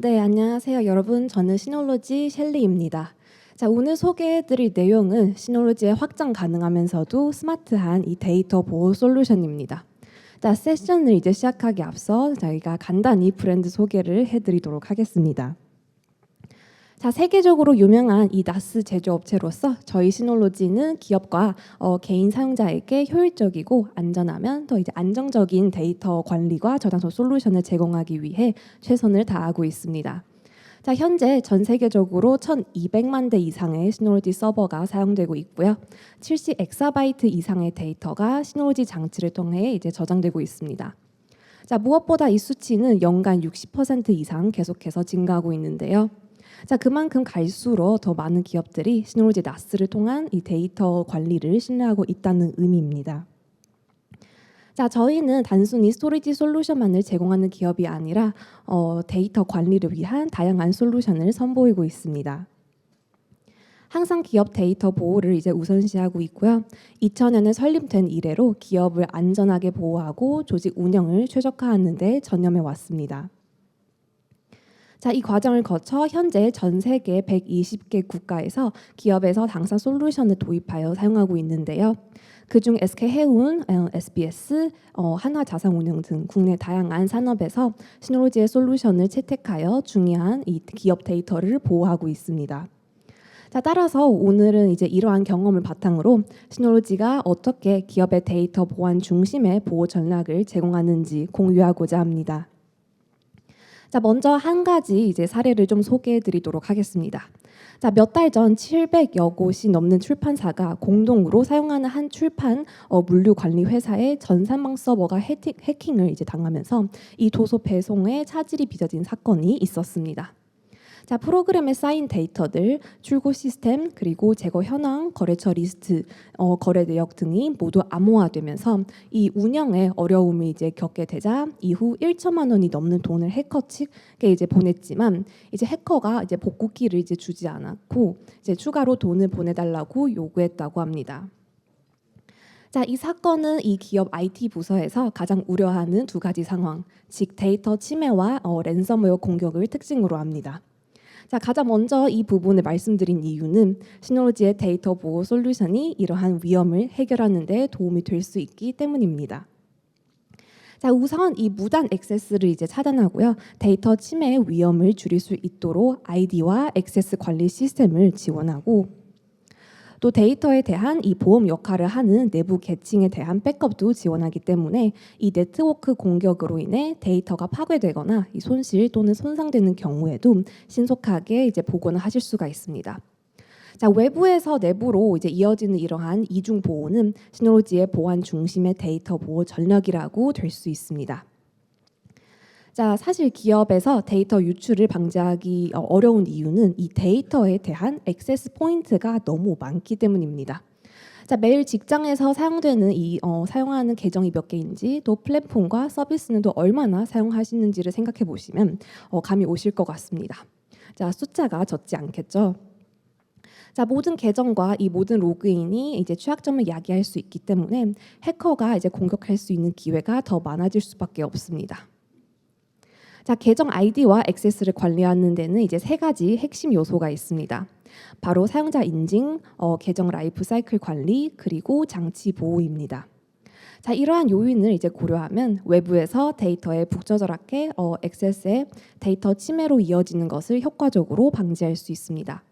네, 안녕하세요, 여러분. 저는 시놀로지 셸리입니다. 자, 오늘 소개해드릴 내용은 시놀로지에 확장 가능하면서도 스마트한 이 데이터 보호 솔루션입니다. 자, 세션을 이제 시작하기 앞서 저희가 간단히 브랜드 소개를 해드리도록 하겠습니다. 자, 세계적으로 유명한 이 나스 제조업체로서 저희 시놀로지는 기업과 개인 사용자에게 효율적이고 안전하면 이제 안정적인 데이터 관리과 저장소 솔루션을 제공하기 위해 최선을 다하고 있습니다. 자, 현재 전 세계적으로 1,200만 대 이상의 시놀로지 서버가 사용되고 있고요. 70 엑사바이트 이상의 데이터가 시놀로지 장치를 통해 이제 저장되고 있습니다. 자, 무엇보다 이 수치는 연간 60% 이상 계속해서 증가하고 있는데요. 자, 그만큼 갈수록 더 많은 기업들이 시놀로지 나스를 통한 이 데이터 관리를 신뢰하고 있다는 의미입니다. 자, 저희는 단순히 스토리지 솔루션만을 제공하는 기업이 아니라 데이터 관리를 위한 다양한 솔루션을 선보이고 있습니다. 항상 기업 데이터 보호를 이제 우선시하고 있고요. 2000년에 설립된 이래로 기업을 안전하게 보호하고 조직 운영을 최적화하는 데 전념해 왔습니다. 자, 이 과정을 거쳐 현재 전 세계 120개 국가에서 기업에서 당사 솔루션을 도입하여 사용하고 있는데요. 그중 SK해운, SBS, 한화자산운용 등 국내 다양한 산업에서 시놀로지의 솔루션을 채택하여 중요한 이 기업 데이터를 보호하고 있습니다. 자, 따라서 오늘은 이제 이러한 경험을 바탕으로 시놀로지가 어떻게 기업의 데이터 보안 중심의 보호 전략을 제공하는지 공유하고자 합니다. 자, 먼저 한 가지 이제 사례를 좀 소개해드리도록 하겠습니다. 자, 몇 달 전 700여 곳이 넘는 출판사가 공동으로 사용하는 한 출판 물류 관리 회사의 전산망 서버가 해킹을 이제 당하면서 이 도서 배송에 차질이 빚어진 사건이 있었습니다. 자, 프로그램에 쌓인 데이터들, 출고 시스템, 그리고 제거 현황, 거래처 리스트, 거래 내역 등이 모두 암호화되면서 이 운영에 어려움을 이제 겪게 되자 이후 1천만 원이 넘는 돈을 해커 측에 이제 보냈지만 이제 해커가 이제 복구키를 이제 주지 않았고 이제 추가로 돈을 보내달라고 요구했다고 합니다. 자, 이 사건은 이 기업 IT 부서에서 가장 우려하는 두 가지 상황, 즉 데이터 침해와 랜섬웨어 공격을 특징으로 합니다. 자, 가장 먼저 이 부분을 말씀드린 이유는 시놀로지의 데이터 보호 솔루션이 이러한 위험을 해결하는 데 도움이 될 수 있기 때문입니다. 자, 우선 이 무단 액세스를 이제 차단하고요. 데이터 침해 위험을 줄일 수 있도록 아이디와 액세스 관리 시스템을 지원하고 또 데이터에 대한 이 보험 역할을 하는 내부 계층에 대한 백업도 지원하기 때문에 이 네트워크 공격으로 인해 데이터가 파괴되거나 이 손실 또는 손상되는 경우에도 신속하게 이제 복원을 하실 수가 있습니다. 자, 외부에서 내부로 이제 이어지는 이러한 이중 보호는 시놀로지의 보안 중심의 데이터 보호 전략이라고 될 수 있습니다. 자, 사실 기업에서 데이터 유출을 방지하기 어려운 이유는 이 데이터에 대한 액세스 포인트가 너무 많기 때문입니다. 자, 매일 직장에서 사용되는 사용하는 계정이 몇 개인지 또 플랫폼과 서비스는 또 얼마나 사용하시는지를 생각해 보시면 감이 오실 것 같습니다. 자, 숫자가 적지 않겠죠? 자, 모든 계정과 이 모든 로그인이 이제 취약점을 야기할 수 있기 때문에 해커가 이제 공격할 수 있는 기회가 더 많아질 수밖에 없습니다. 자, 계정 아이디와 액세스를 관리하는 데는 이제 세 가지 핵심 요소가 있습니다. 바로 사용자 인증, 계정 라이프 사이클 관리, 그리고 장치 보호입니다. 자, 이러한 요인을 이제 고려하면 외부에서 데이터에 북저절하게 액세스에 데이터 침해로 이어지는 것을 효과적으로 방지할 수 있습니다.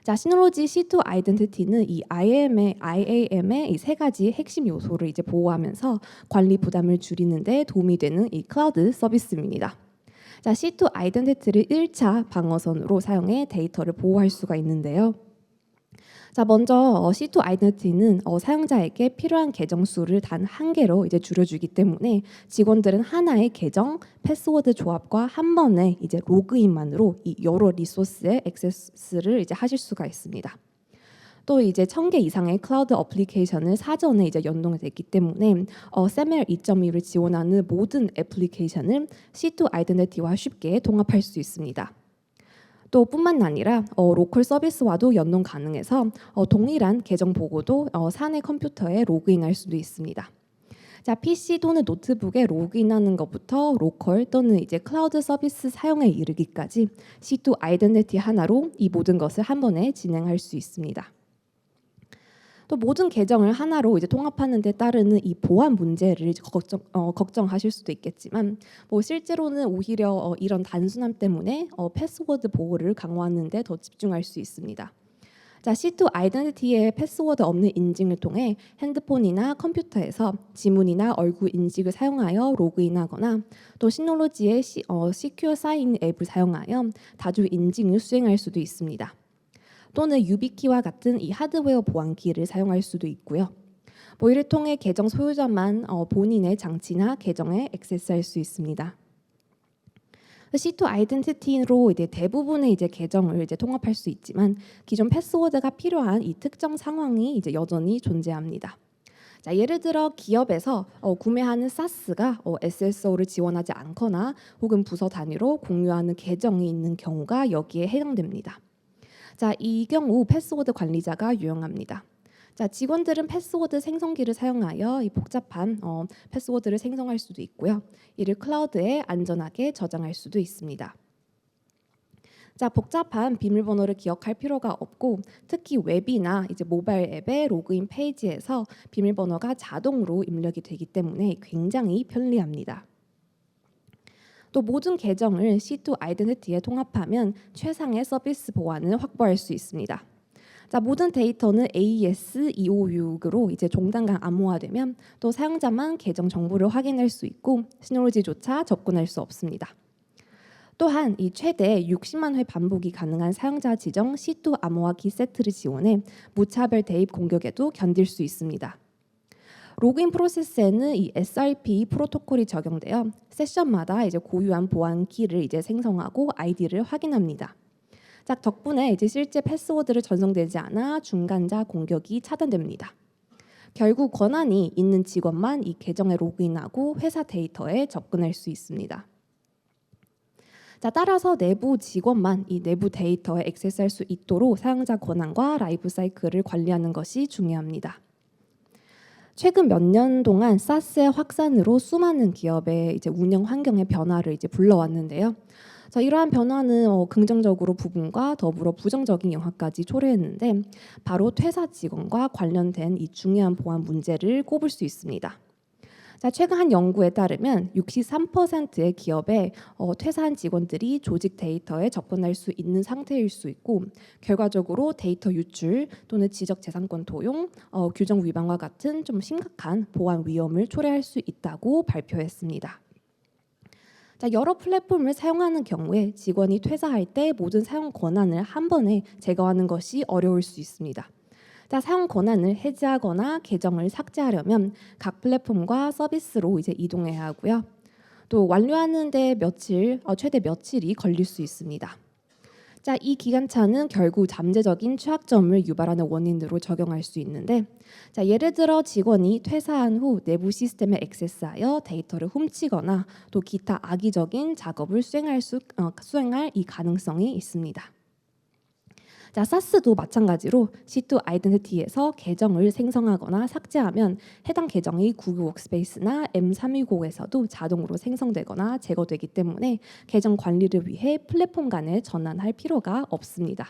자, 시놀로지 C2 아이덴티티는 이 IAM의 이 세 가지 핵심 요소를 이제 보호하면서 관리 부담을 줄이는 데 도움이 되는 이 클라우드 서비스입니다. 자, C2 아이덴티티를 1차 방어선으로 사용해 데이터를 보호할 수가 있는데요. 자, 먼저 C2 아이덴티티는 사용자에게 필요한 계정 수를 단 한 개로 이제 줄여주기 때문에 직원들은 하나의 계정, 패스워드 조합과 한 번의 이제 로그인만으로 이 여러 리소스의 액세스를 이제 하실 수가 있습니다. 또 이제 1000개 이상의 클라우드 어플리케이션을 사전에 이제 연동됐기 때문에 SAML 2.2를 지원하는 모든 애플리케이션을 C2 아이덴티티와 쉽게 통합할 수 있습니다. 또 뿐만 아니라 로컬 서비스와도 연동 가능해서 동일한 계정 보고도 사내 컴퓨터에 로그인할 수도 있습니다. 자, PC 또는 노트북에 로그인하는 것부터 로컬 또는 이제 클라우드 서비스 사용에 이르기까지 C2 아이덴티티 하나로 이 모든 것을 한 번에 진행할 수 있습니다. 또 모든 계정을 하나로 이제 통합하는 데 따르는 이 보안 문제를 걱정하실 수도 있겠지만 뭐 실제로는 오히려 이런 단순함 때문에 패스워드 보호를 강화하는 데 더 집중할 수 있습니다. 자, C2 아이덴티티의 패스워드 없는 인증을 통해 핸드폰이나 컴퓨터에서 지문이나 얼굴 인식을 사용하여 로그인하거나 또 시놀로지의 시큐어 사인 앱을 사용하여 다주 인증을 수행할 수도 있습니다. 또는 유비키와 같은 이 하드웨어 보안키를 사용할 수도 있고요. 뭐 이를 통해 계정 소유자만 본인의 장치나 계정에 액세스할 수 있습니다. C2 아이덴티티로 이제 대부분의 이제 계정을 이제 통합할 수 있지만 기존 패스워드가 필요한 이 특정 상황이 이제 여전히 존재합니다. 자, 예를 들어 기업에서 구매하는 SaaS가 SSO를 지원하지 않거나 혹은 부서 단위로 공유하는 계정이 있는 경우가 여기에 해당됩니다. 자, 이 경우 패스워드 관리자가 유용합니다. 자, 직원들은 패스워드 생성기를 사용하여 이 복잡한 패스워드를 생성할 수도 있고요. 이를 클라우드에 안전하게 저장할 수도 있습니다. 자, 복잡한 비밀번호를 기억할 필요가 없고 특히 웹이나 이제 모바일 앱의 로그인 페이지에서 비밀번호가 자동으로 입력이 되기 때문에 굉장히 편리합니다. 또 모든 계정을 C2 아이덴티티에 통합하면 최상의 서비스 보안을 확보할 수 있습니다. 자, 모든 데이터는 AES 256으로 이제 종단간 암호화되면 또 사용자만 계정 정보를 확인할 수 있고 시놀로지조차 접근할 수 없습니다. 또한 이 최대 60만 회 반복이 가능한 사용자 지정 C2 암호화키 세트를 지원해 무차별 대입 공격에도 견딜 수 있습니다. 로그인 프로세스에는 이 SRP 프로토콜이 적용되어 세션마다 이제 고유한 보안 키를 이제 생성하고 아이디를 확인합니다. 자, 덕분에 이제 실제 패스워드를 전송되지 않아 중간자 공격이 차단됩니다. 결국 권한이 있는 직원만 이 계정에 로그인하고 회사 데이터에 접근할 수 있습니다. 자, 따라서 내부 직원만 이 내부 데이터에 액세스할 수 있도록 사용자 권한과 라이프 사이클을 관리하는 것이 중요합니다. 최근 몇 년 동안 사스의 확산으로 수많은 기업의 이제 운영 환경의 변화를 이제 불러왔는데요. 자, 이러한 변화는 긍정적으로 부분과 더불어 부정적인 영향까지 초래했는데 바로 퇴사 직원과 관련된 이 중요한 보안 문제를 꼽을 수 있습니다. 자, 최근 한 연구에 따르면 63%의 기업에 퇴사한 직원들이 조직 데이터에 접근할 수 있는 상태일 수 있고 결과적으로 데이터 유출 또는 지적재산권 도용, 규정 위반과 같은 좀 심각한 보안 위험을 초래할 수 있다고 발표했습니다. 자, 여러 플랫폼을 사용하는 경우에 직원이 퇴사할 때 모든 사용 권한을 한 번에 제거하는 것이 어려울 수 있습니다. 자, 사용 권한을 해지하거나 계정을 삭제하려면 각 플랫폼과 서비스로 이제 이동해야 하고요. 또 완료하는데 최대 며칠이 걸릴 수 있습니다. 자, 이 기간차는 결국 잠재적인 취약점을 유발하는 원인으로 적용할 수 있는데, 자, 예를 들어 직원이 퇴사한 후 내부 시스템에 액세스하여 데이터를 훔치거나 또 기타 악의적인 작업을 수행할 이 가능성이 있습니다. 자, 사스도 마찬가지로 C2 아이덴티티에서 계정을 생성하거나 삭제하면 해당 계정이 구글 워크스페이스나 M365에서도 자동으로 생성되거나 제거되기 때문에 계정 관리를 위해 플랫폼 간에 전환할 필요가 없습니다.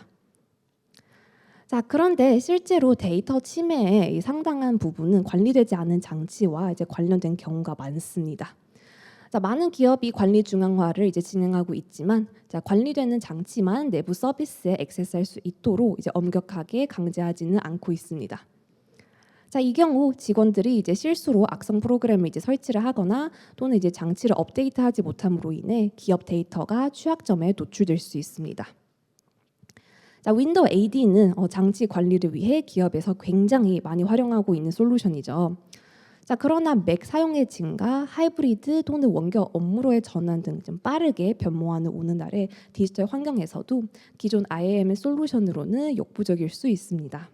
자, 그런데 실제로 데이터 침해의 상당한 부분은 관리되지 않은 장치와 이제 관련된 경우가 많습니다. 자, 많은 기업이 관리 중앙화를 이제 진행하고 있지만 자, 관리되는 장치만 내부 서비스에 액세스할 수 있도록 이제 엄격하게 강제하지는 않고 있습니다. 자, 이 경우 직원들이 이제 실수로 악성 프로그램을 이제 설치를 하거나 또는 이제 장치를 업데이트하지 못함으로 인해 기업 데이터가 취약점에 노출될 수 있습니다. 자, 윈도우 AD는 장치 관리를 위해 기업에서 굉장히 많이 활용하고 있는 솔루션이죠. 자, 그러나 맥 사용의 증가, 하이브리드 또는 원격 업무로의 전환 등 좀 빠르게 변모하는 오늘날의 디지털 환경에서도 기존 IAM의 솔루션으로는 역부족일 수 있습니다.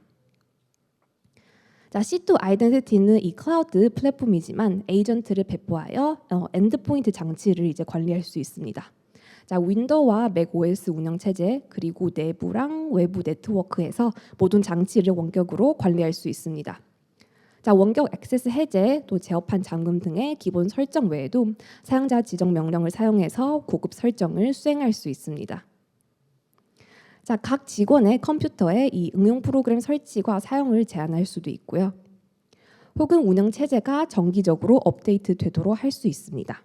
자, C2 아이덴티티는 이 클라우드 플랫폼이지만 에이전트를 배포하여 엔드포인트 장치를 이제 관리할 수 있습니다. 자, 윈도우와 맥 OS 운영 체제 그리고 내부랑 외부 네트워크에서 모든 장치를 원격으로 관리할 수 있습니다. 자, 원격 액세스 해제, 또 제어판 잠금 등의 기본 설정 외에도 사용자 지정 명령을 사용해서 고급 설정을 수행할 수 있습니다. 자, 각 직원의 컴퓨터에 이 응용 프로그램 설치와 사용을 제한할 수도 있고요. 혹은 운영 체제가 정기적으로 업데이트 되도록 할 수 있습니다.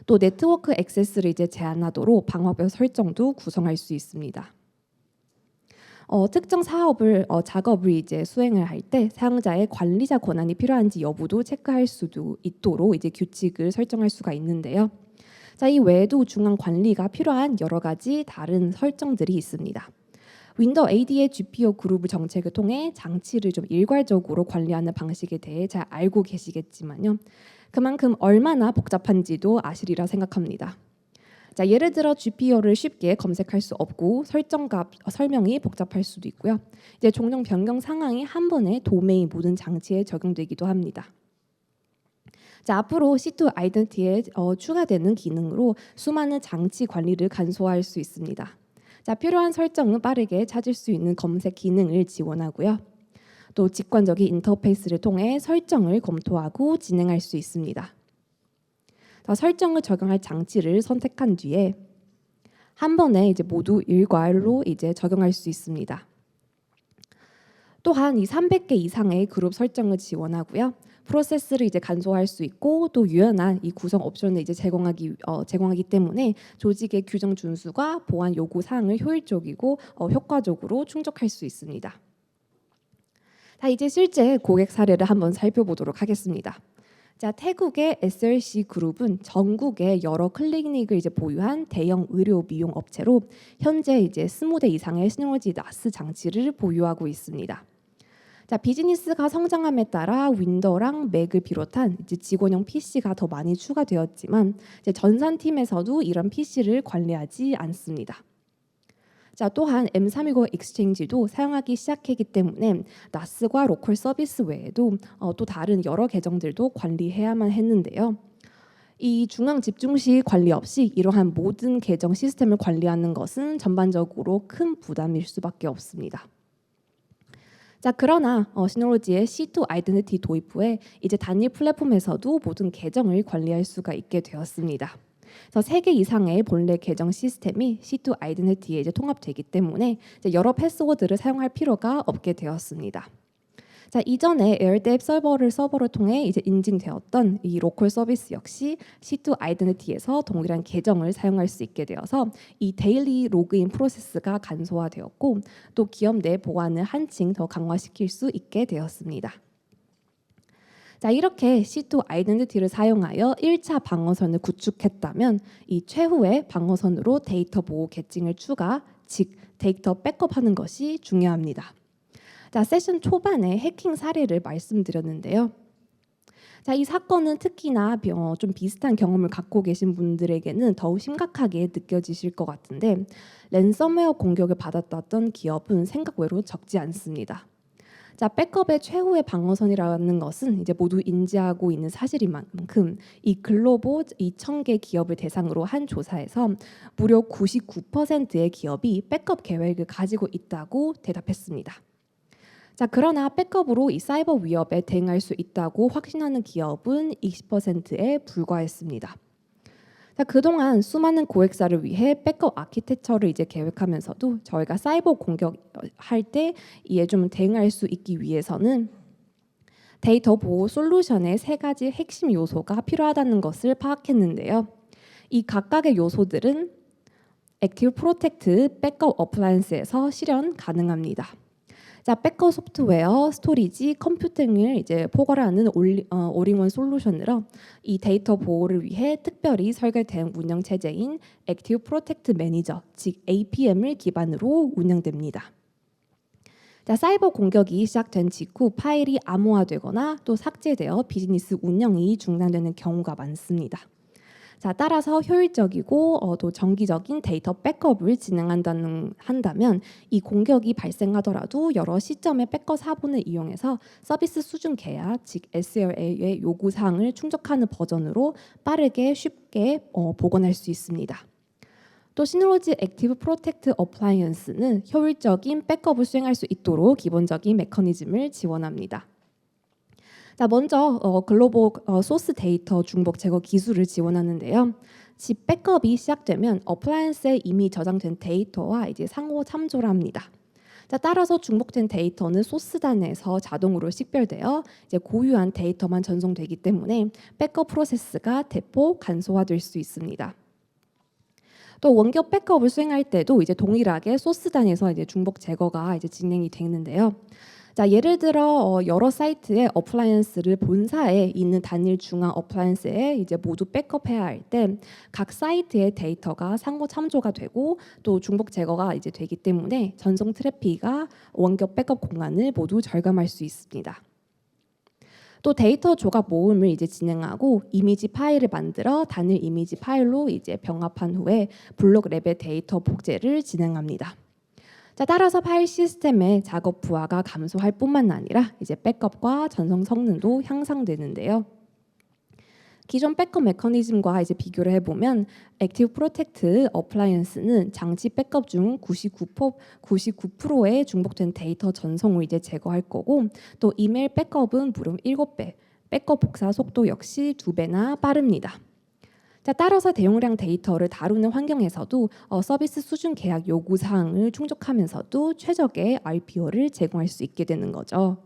또 네트워크 액세스를 이제 제한하도록 방어벽 설정도 구성할 수 있습니다. 특정 작업을 이제 수행을 할 때 사용자의 관리자 권한이 필요한지 여부도 체크할 수도 있도록 이제 규칙을 설정할 수가 있는데요. 자, 이 외에도 중앙 관리가 필요한 여러 가지 다른 설정들이 있습니다. 윈도우 AD의 GPU 그룹 정책을 통해 장치를 좀 일괄적으로 관리하는 방식에 대해 잘 알고 계시겠지만요. 그만큼 얼마나 복잡한지도 아시리라 생각합니다. 자, 예를 들어 GPU를 쉽게 검색할 수 없고 설정값 설명이 복잡할 수도 있고요. 이제 종종 변경 상황이 한 번에 도메인 모든 장치에 적용되기도 합니다. 자, 앞으로 C2 아이덴티티에 추가되는 기능으로 수많은 장치 관리를 간소화할 수 있습니다. 자, 필요한 설정은 빠르게 찾을 수 있는 검색 기능을 지원하고요. 또 직관적인 인터페이스를 통해 설정을 검토하고 진행할 수 있습니다. 설정을 적용할 장치를 선택한 뒤에 한 번에 이제 모두 일괄로 이제 적용할 수 있습니다. 또한 이 300개 이상의 그룹 설정을 지원하고요. 프로세스를 이제 간소화할 수 있고 또 유연한 이 구성 옵션을 이제 제공하기 때문에 조직의 규정 준수가 보안 요구 사항을 효율적이고 효과적으로 충족할 수 있습니다. 자, 이제 실제 고객 사례를 한번 살펴보도록 하겠습니다. 자, 태국의 SLC 그룹은 전국에 여러 클리닉을 이제 보유한 대형 의료 미용 업체로 현재 이제 20대 이상의 시너지 나스 장치를 보유하고 있습니다. 자, 비즈니스가 성장함에 따라 윈도우랑 맥을 비롯한 이제 직원용 PC가 더 많이 추가되었지만 이제 전산팀에서도 이런 PC를 관리하지 않습니다. 자, 또한 M365 익스체인지도 사용하기 시작했기 때문에 나스과 로컬 서비스 외에도 또 다른 여러 계정들도 관리해야만 했는데요. 이 중앙 집중식 관리 없이 이러한 모든 계정 시스템을 관리하는 것은 전반적으로 큰 부담일 수밖에 없습니다. 자, 그러나 시놀로지의 C2 아이덴티티 도입 후에 이제 단일 플랫폼에서도 모든 계정을 관리할 수가 있게 되었습니다. 그래서 3개 이상의 본래 계정 시스템이 C2 아이덴티티에 이제 통합되기 때문에 이제 여러 패스워드를 사용할 필요가 없게 되었습니다. 자, 이전에 에어뎁 서버를 통해 이제 인증되었던 이 로컬 서비스 역시 C2 아이덴티티에서 동일한 계정을 사용할 수 있게 되어서 이 데일리 로그인 프로세스가 간소화되었고 또 기업 내 보안을 한층 더 강화시킬 수 있게 되었습니다. 자, 이렇게 C2 아이덴티티를 사용하여 1차 방어선을 구축했다면 이 최후의 방어선으로 데이터 보호 계층을 추가, 즉 데이터 백업하는 것이 중요합니다. 자, 세션 초반에 해킹 사례를 말씀드렸는데요. 자, 이 사건은 특히나 좀 비슷한 경험을 갖고 계신 분들에게는 더욱 심각하게 느껴지실 것 같은데 랜섬웨어 공격을 받았던 기업은 생각 외로 적지 않습니다. 자, 백업의 최후의 방어선이라는 것은 이제 모두 인지하고 있는 사실인 만큼 이 글로벌 2,000개 기업을 대상으로 한 조사에서 무려 99%의 기업이 백업 계획을 가지고 있다고 대답했습니다. 자, 그러나 백업으로 이 사이버 위협에 대응할 수 있다고 확신하는 기업은 20%에 불과했습니다. 자, 그동안 수많은 고객사를 위해 백업 아키텍처를 이제 계획하면서도 저희가 사이버 공격할 때 이에 좀 대응할 수 있기 위해서는 데이터 보호 솔루션의 3가지 핵심 요소가 필요하다는 것을 파악했는데요. 이 각각의 요소들은 액티브 프로텍트 백업 어플라이언스에서 실현 가능합니다. 자, 백업 소프트웨어, 스토리지, 컴퓨팅을 이제 포괄하는 올인원 솔루션으로 이 데이터 보호를 위해 특별히 설계된 운영 체제인 액티브 프로텍트 매니저, 즉 APM을 기반으로 운영됩니다. 자, 사이버 공격이 시작된 직후 파일이 암호화되거나 또 삭제되어 비즈니스 운영이 중단되는 경우가 많습니다. 자, 따라서 효율적이고 또 정기적인 데이터 백업을 한다면 이 공격이 발생하더라도 여러 시점의 백업 사본을 이용해서 서비스 수준 계약, 즉 SLA의 요구 사항을 충족하는 버전으로 빠르게 쉽게 복원할 수 있습니다. 또 시놀로지 액티브 프로텍트 어플라이언스는 효율적인 백업을 수행할 수 있도록 기본적인 메커니즘을 지원합니다. 자, 먼저 글로벌 소스 데이터 중복 제거 기술을 지원하는데요. 집 백업이 시작되면 어플라이언스에 이미 저장된 데이터와 이제 상호 참조를 합니다. 자, 따라서 중복된 데이터는 소스단에서 자동으로 식별되어 이제 고유한 데이터만 전송되기 때문에 백업 프로세스가 대폭 간소화될 수 있습니다. 또 원격 백업을 수행할 때도 이제 동일하게 소스단에서 이제 중복 제거가 이제 진행이 되는데요. 자, 예를 들어 여러 사이트의 어플라이언스를 본사에 있는 단일 중앙 어플라이언스에 이제 모두 백업해야 할 때 각 사이트의 데이터가 상호 참조가 되고 또 중복 제거가 이제 되기 때문에 전송 트래픽과 원격 백업 공간을 모두 절감할 수 있습니다. 또 데이터 조각 모음을 이제 진행하고 이미지 파일을 만들어 단일 이미지 파일로 이제 병합한 후에 블록 랩의 데이터 복제를 진행합니다. 자, 따라서 파일 시스템의 작업 부하가 감소할 뿐만 아니라 이제 백업과 전송 성능도 향상되는데요. 기존 백업 메커니즘과 이제 비교를 해보면 액티브 프로텍트 어플라이언스는 장치 백업 중 99%의 중복된 데이터 전송을 이제 제거할 거고 또 이메일 백업은 무려 7배, 백업 복사 속도 역시 2배나 빠릅니다. 자, 따라서 대용량 데이터를 다루는 환경에서도 서비스 수준 계약 요구 사항을 충족하면서도 최적의 RPO를 제공할 수 있게 되는 거죠.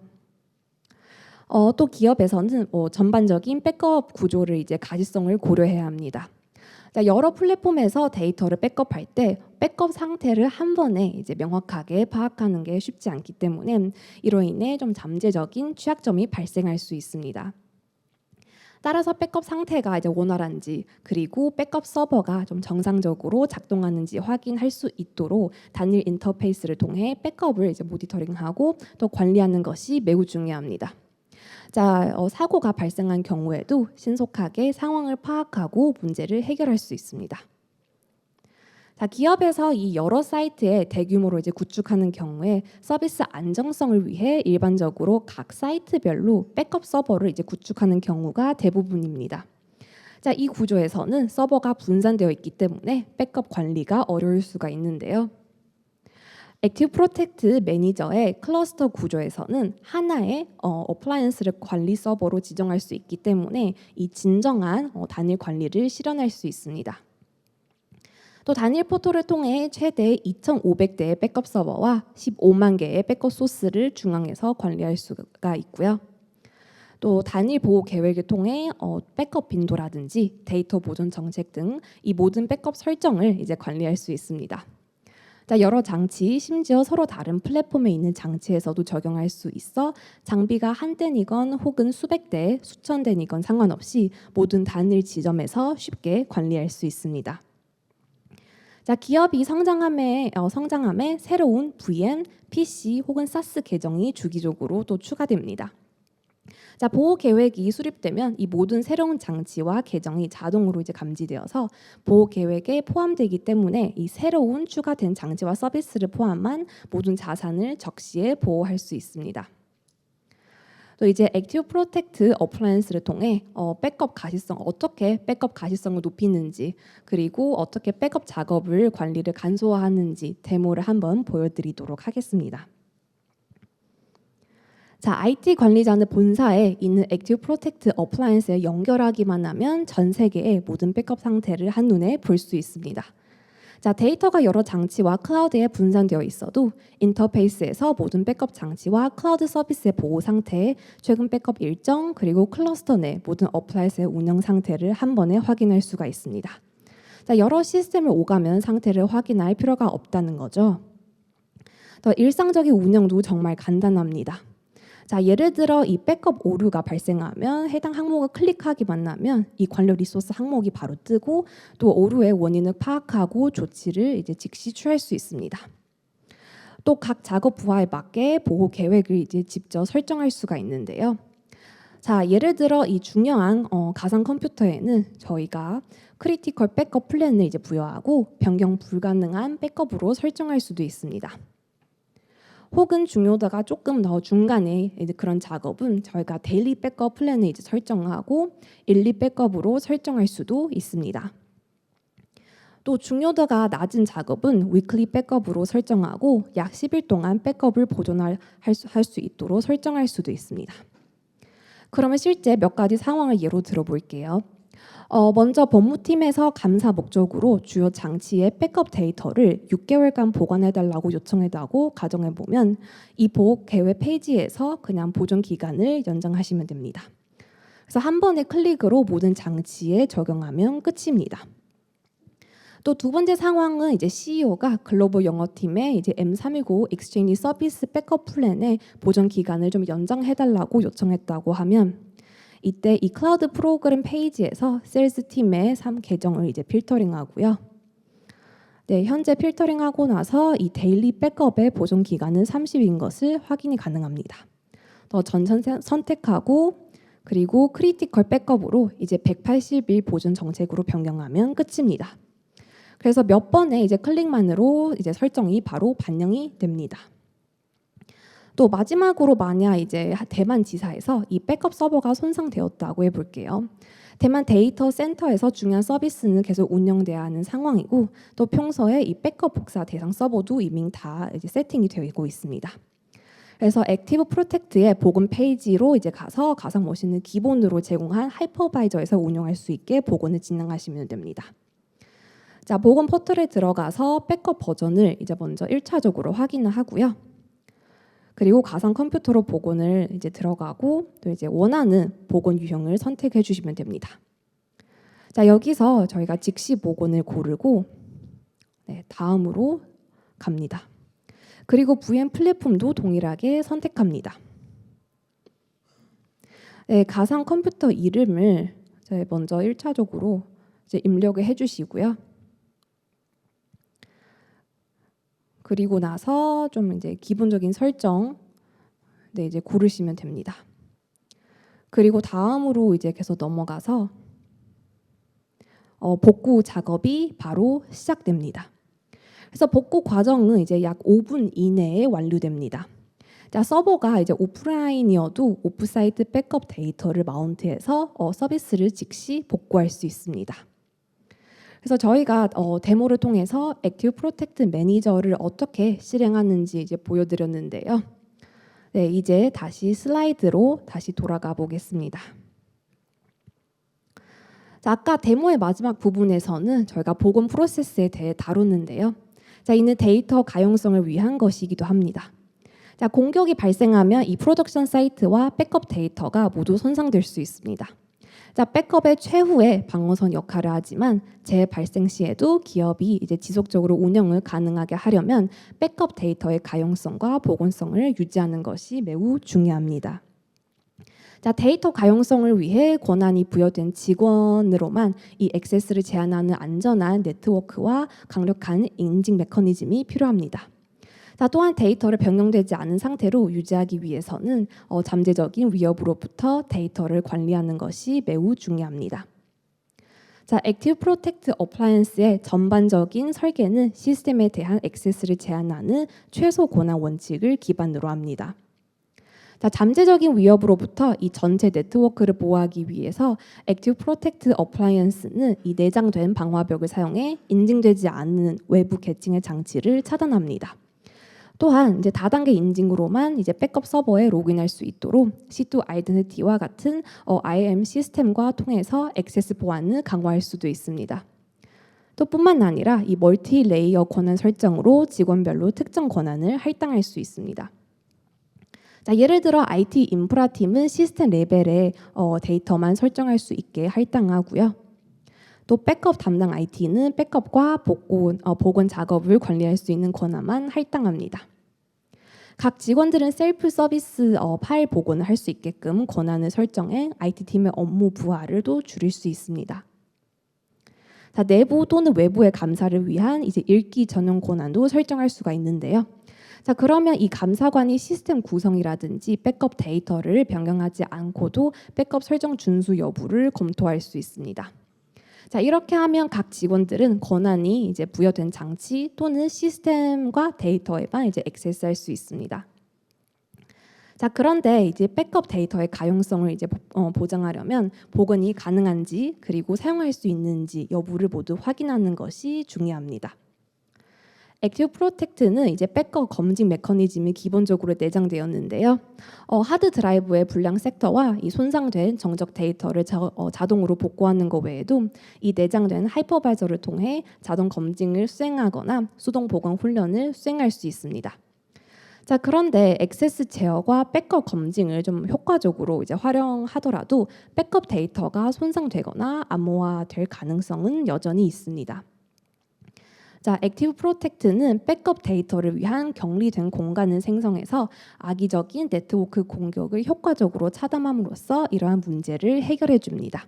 또 기업에서는 전반적인 백업 구조를 이제 가시성을 고려해야 합니다. 자, 여러 플랫폼에서 데이터를 백업할 때 백업 상태를 한 번에 이제 명확하게 파악하는 게 쉽지 않기 때문에 이로 인해 좀 잠재적인 취약점이 발생할 수 있습니다. 따라서 백업 상태가 이제 원활한지 그리고 백업 서버가 좀 정상적으로 작동하는지 확인할 수 있도록 단일 인터페이스를 통해 백업을 이제 모니터링하고 또 관리하는 것이 매우 중요합니다. 자, 사고가 발생한 경우에도 신속하게 상황을 파악하고 문제를 해결할 수 있습니다. 자, 기업에서 이 여러 사이트에 대규모로 이제 구축하는 경우에 서비스 안정성을 위해 일반적으로 각 사이트별로 백업 서버를 이제 구축하는 경우가 대부분입니다. 자, 이 구조에서는 서버가 분산되어 있기 때문에 백업 관리가 어려울 수가 있는데요. 액티브 프로텍트 매니저의 클러스터 구조에서는 하나의 어플라이언스를 관리 서버로 지정할 수 있기 때문에 이 진정한 단일 관리를 실현할 수 있습니다. 또 단일 포털을 통해 최대 2,500대의 백업 서버와 15만 개의 백업 소스를 중앙에서 관리할 수가 있고요. 또 단일 보호 계획을 통해 백업 빈도라든지 데이터 보존 정책 등 이 모든 백업 설정을 이제 관리할 수 있습니다. 자, 여러 장치, 심지어 서로 다른 플랫폼에 있는 장치에서도 적용할 수 있어 장비가 한 대이건 혹은 수백 대, 수천 대이건 상관없이 모든 단일 지점에서 쉽게 관리할 수 있습니다. 자, 기업이 성장함에 새로운 VM, PC 혹은 SaaS 계정이 주기적으로 또 추가됩니다. 자, 보호 계획이 수립되면 이 모든 새로운 장치와 계정이 자동으로 이제 감지되어서 보호 계획에 포함되기 때문에 이 새로운 추가된 장치와 서비스를 포함한 모든 자산을 적시에 보호할 수 있습니다. 또 이제 액티브 프로텍트 어플라이언스를 통해 어떻게 백업 가시성을 높이는지 그리고 어떻게 백업 작업을 관리를 간소화하는지 데모를 한번 보여드리도록 하겠습니다. 자, IT 관리자는 본사에 있는 액티브 프로텍트 어플라이언스에 연결하기만 하면 전 세계의 모든 백업 상태를 한눈에 볼 수 있습니다. 자, 데이터가 여러 장치와 클라우드에 분산되어 있어도 인터페이스에서 모든 백업 장치와 클라우드 서비스의 보호 상태, 최근 백업 일정, 그리고 클러스터 내 모든 어플라이언스의 운영 상태를 한 번에 확인할 수가 있습니다. 자, 여러 시스템을 오가면 상태를 확인할 필요가 없다는 거죠. 더 일상적인 운영도 정말 간단합니다. 자, 예를 들어 이 백업 오류가 발생하면 해당 항목을 클릭하기만 하면 이 관련 리소스 항목이 바로 뜨고 또 오류의 원인을 파악하고 조치를 이제 즉시 취할 수 있습니다. 또 각 작업 부하에 맞게 보호 계획을 이제 직접 설정할 수가 있는데요. 자, 예를 들어 이 중요한 가상 컴퓨터에는 저희가 크리티컬 백업 플랜을 이제 부여하고 변경 불가능한 백업으로 설정할 수도 있습니다. 혹은 중요도가 조금 더 중간에 이제 그런 작업은 저희가 데일리 백업 플랜을 이제 설정하고 일리 백업으로 설정할 수도 있습니다. 또 중요도가 낮은 작업은 위클리 백업으로 설정하고 약 10일 동안 백업을 보존할 수 있도록 설정할 수도 있습니다. 그러면 실제 몇 가지 상황을 예로 들어볼게요. 먼저 법무팀에서 감사 목적으로 주요 장치의 백업 데이터를 6개월간 보관해달라고 요청했다고 가정해보면 이 보호 계획 페이지에서 그냥 보존 기간을 연장하시면 됩니다. 그래서 한 번의 클릭으로 모든 장치에 적용하면 끝입니다. 또 두 번째 상황은 이제 CEO가 글로벌 영어팀에 이제 M365 Exchange 서비스 백업 플랜의 보존 기간을 좀 연장해달라고 요청했다고 하면 이때 이 클라우드 프로그램 페이지에서 세일즈 팀의 3계정을 이제 필터링하고요. 네, 현재 필터링하고 나서 이 데일리 백업의 보존 기간은 30인 것을 확인이 가능합니다. 더 전선 선택하고 그리고 크리티컬 백업으로 이제 180일 보존 정책으로 변경하면 끝입니다. 그래서 몇 번의 이제 클릭만으로 이제 설정이 바로 반영이 됩니다. 또 마지막으로 만약 이제 대만 지사에서 이 백업 서버가 손상되었다고 해볼게요. 대만 데이터 센터에서 중요한 서비스는 계속 운영돼야 하는 상황이고 또 평소에 이 백업 복사 대상 서버도 이미 다 이제 세팅이 되고 있습니다. 그래서 액티브 프로텍트의 복원 페이지로 이제 가서 가상 머신을 기본으로 제공한 하이퍼바이저에서 운영할 수 있게 복원을 진행하시면 됩니다. 자, 복원 포털에 들어가서 백업 버전을 이제 먼저 1차적으로 확인을 하고요. 그리고 가상 컴퓨터로 복원을 이제 들어가고 또 이제 원하는 복원 유형을 선택해 주시면 됩니다. 자, 여기서 저희가 직시 복원을 고르고 네, 다음으로 갑니다. 그리고 VM 플랫폼도 동일하게 선택합니다. 네, 가상 컴퓨터 이름을 먼저 1차적으로 이제 입력을 해주시고요. 그리고 나서 좀 이제 기본적인 설정 네, 이제 고르시면 됩니다. 그리고 다음으로 이제 계속 넘어가서 복구 작업이 바로 시작됩니다. 그래서 복구 과정은 이제 약 5분 이내에 완료됩니다. 자, 서버가 이제 오프라인이어도 오프사이트 백업 데이터를 마운트해서 서비스를 즉시 복구할 수 있습니다. 그래서 저희가 데모를 통해서 액티브 프로텍트 매니저를 어떻게 실행하는지 이제 보여드렸는데요. 네, 이제 다시 슬라이드로 다시 돌아가 보겠습니다. 자, 아까 데모의 마지막 부분에서는 저희가 복원 프로세스에 대해 다뤘는데요. 자, 이는 데이터 가용성을 위한 것이기도 합니다. 자, 공격이 발생하면 이 프로덕션 사이트와 백업 데이터가 모두 손상될 수 있습니다. 자, 백업의 최후의 방어선 역할을 하지만 재발생 시에도 기업이 이제 지속적으로 운영을 가능하게 하려면 백업 데이터의 가용성과 보건성을 유지하는 것이 매우 중요합니다. 자, 데이터 가용성을 위해 권한이 부여된 직원으로만 이 액세스를 제한하는 안전한 네트워크와 강력한 인증 메커니즘이 필요합니다. 자, 또한 데이터를 변경되지 않은 상태로 유지하기 위해서는 잠재적인 위협으로부터 데이터를 관리하는 것이 매우 중요합니다. 자, 액티브 프로텍트 어플라이언스의 전반적인 설계는 시스템에 대한 액세스를 제한하는 최소 권한 원칙을 기반으로 합니다. 자, 잠재적인 위협으로부터 이 전체 네트워크를 보호하기 위해서 액티브 프로텍트 어플라이언스는 이 내장된 방화벽을 사용해 인증되지 않는 외부 계층의 장치를 차단합니다. 또한 이제 다단계 인증으로만 이제 백업 서버에 로그인할 수 있도록 C2 아이덴티티와 같은 IAM 시스템과 통해서 액세스 보안을 강화할 수도 있습니다. 또 뿐만 아니라 이 멀티 레이어 권한 설정으로 직원별로 특정 권한을 할당할 수 있습니다. 자, 예를 들어 IT 인프라 팀은 시스템 레벨의 데이터만 설정할 수 있게 할당하고요. 또 백업 담당 IT는 백업과 복원 작업을 관리할 수 있는 권한만 할당합니다. 각 직원들은 셀프 서비스 파일 복원을 할 수 있게끔 권한을 설정해 IT팀의 업무 부하를 또 줄일 수 있습니다. 자, 내부 또는 외부의 감사를 위한 이제 읽기 전용 권한도 설정할 수가 있는데요. 자, 그러면 이 감사관이 시스템 구성이라든지 백업 데이터를 변경하지 않고도 백업 설정 준수 여부를 검토할 수 있습니다. 자, 이렇게 하면 각 직원들은 권한이 이제 부여된 장치 또는 시스템과 데이터에만 이제 액세스할 수 있습니다. 자, 그런데 이제 백업 데이터의 가용성을 이제 보장하려면 복원이 가능한지 그리고 사용할 수 있는지 여부를 모두 확인하는 것이 중요합니다. 액티브 프로텍트는 이제 백업 검증 메커니즘이 기본적으로 내장되었는데요. 하드 드라이브의 불량 섹터와 이 손상된 정적 데이터를 자동으로 복구하는 것 외에도 이 내장된 하이퍼바이저를 통해 자동 검증을 수행하거나 수동 보건 훈련을 수행할 수 있습니다. 자, 그런데 액세스 제어과 백업 검증을 좀 효과적으로 이제 활용하더라도 백업 데이터가 손상되거나 암호화될 가능성은 여전히 있습니다. 자, 액티브 프로텍트는 백업 데이터를 위한 격리된 공간을 생성해서 악의적인 네트워크 공격을 효과적으로 차단함으로써 이러한 문제를 해결해 줍니다.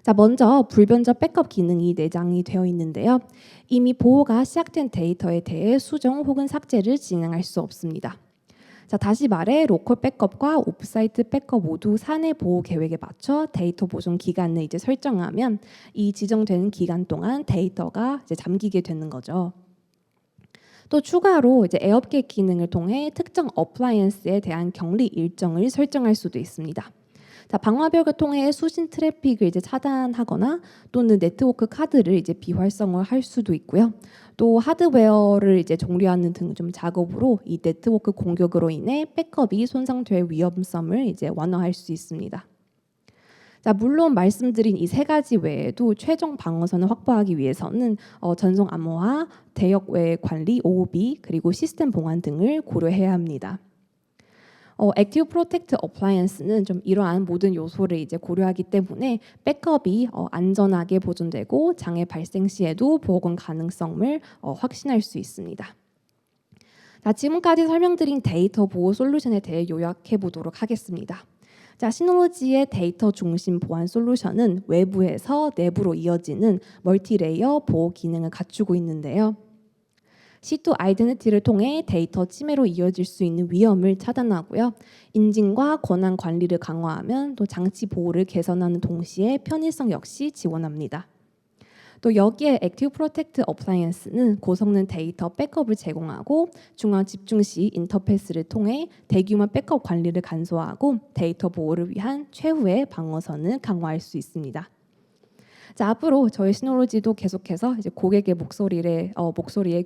자, 먼저 불변조 백업 기능이 내장이 되어 있는데요. 이미 보호가 시작된 데이터에 대해 수정 혹은 삭제를 진행할 수 없습니다. 자, 다시 말해 로컬 백업과 오프사이트 백업 모두 사내 보호 계획에 맞춰 데이터 보존 기간을 이제 설정하면 이 지정된 기간 동안 데이터가 이제 잠기게 되는 거죠. 또 추가로 이제 에어캡 기능을 통해 특정 어플라이언스에 대한 격리 일정을 설정할 수도 있습니다. 자, 방화벽을 통해 수신 트래픽을 이제 차단하거나 또는 네트워크 카드를 이제 비활성화할 수도 있고요. 또 하드웨어를 이제 정리하는 등 좀 작업으로 이 네트워크 공격으로 인해 백업이 손상될 위험성을 이제 완화할 수 있습니다. 자, 물론 말씀드린 이 세 가지 외에도 최종 방어선을 확보하기 위해서는 전송 암호화, 대역 외 관리 OOB 그리고 시스템 보안 등을 고려해야 합니다. 액티브 프로텍트 어플라이언스는 좀 이러한 모든 요소를 이제 고려하기 때문에 백업이 안전하게 보존되고 장애 발생 시에도 보건 가능성을 확신할 수 있습니다. 자, 지금까지 설명드린 데이터 보호 솔루션에 대해 요약해 보도록 하겠습니다. 자, 시놀로지의 데이터 중심 보안 솔루션은 외부에서 내부로 이어지는 멀티레이어 보호 기능을 갖추고 있는데요. C2 아이덴티티를 통해 데이터 침해로 이어질 수 있는 위험을 차단하고요. 인증과 권한 관리를 강화하면 또 장치 보호를 개선하는 동시에 편의성 역시 지원합니다. 또 여기에 액티브 프로텍트 어플라이언스는 고성능 데이터 백업을 제공하고 중앙 집중시 인터페이스를 통해 대규모 백업 관리를 간소화하고 데이터 보호를 위한 최후의 방어선을 강화할 수 있습니다. 자, 앞으로 저희 시놀로지도 계속해서 이제 고객의 목소리에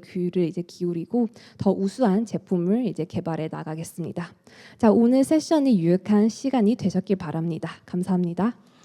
귀를 이제 기울이고 더 우수한 제품을 이제 개발해 나가겠습니다. 자, 오늘 세션이 유익한 시간이 되셨길 바랍니다. 감사합니다.